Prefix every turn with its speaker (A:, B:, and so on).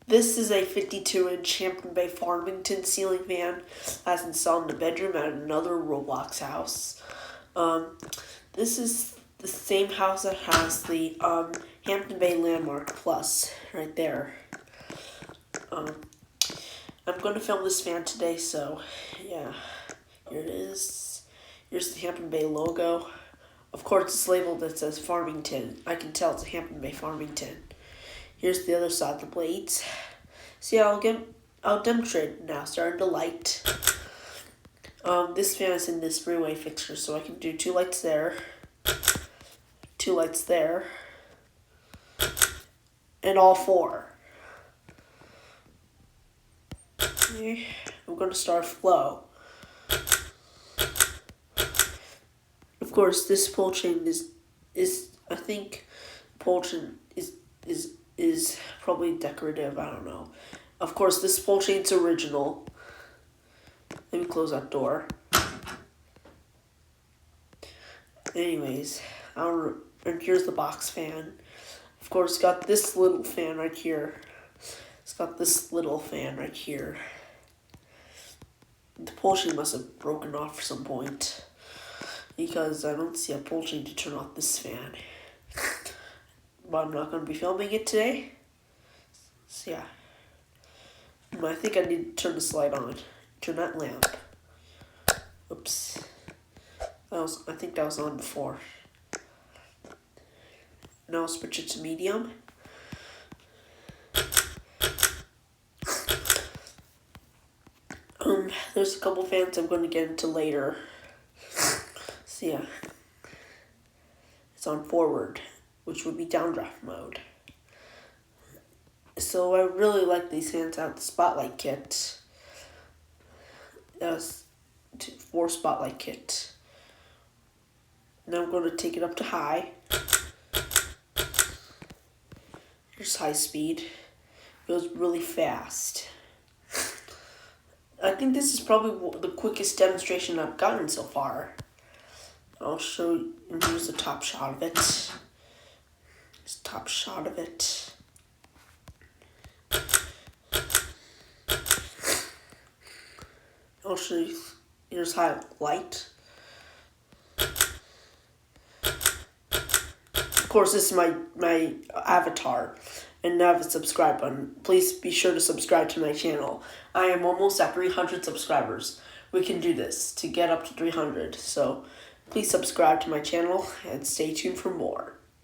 A: This is a 52-inch Hampton Bay Farmington ceiling fan that's installed in the bedroom at another Roblox house. This is the same house that has the Hampton Bay Landmark Plus right there. I'm going to film this fan today, so yeah, here it is. Here's the Hampton Bay logo. Of course, it's labeled that says Farmington. I can tell it's a Hampton Bay Farmington. Here's the other side of the blades. See, I'll demonstrate now, starting to light. This fan is in this three-way fixture, so I can do 2 lights there, 2 lights there, and all 4. Okay, I'm going to start flow. Of course, this pole chain is I think pole chain is probably decorative. I don't know. Of course, this pole chain's original. Let me close that door. Anyways, and here's the box fan. Of course, it's got this little fan right here. It's got this little fan right here. The pole chain must have broken off at some point, because I don't see a pole chain to turn off this fan. But I'm not going to be filming it today. So yeah. I think I need to turn this light on. Turn that lamp. Oops. I think that was on before. Now I'll switch it to medium. There's a couple fans I'm going to get into later. So yeah. It's on forward, which would be downdraft mode. So I really like these fans out the spotlight kit. That was 4 spotlight kit. Now I'm going to take it up to high. Here's high speed. It goes really fast. I think this is probably the quickest demonstration I've gotten so far. I'll show you, and here's the top shot of it. It's top shot of it. I'll show you, here's high light. Of course, this is my avatar, and now I have a subscribe button. Please be sure to subscribe to my channel. I am almost at 300 subscribers. We can do this to get up to 300, so please subscribe to my channel and stay tuned for more.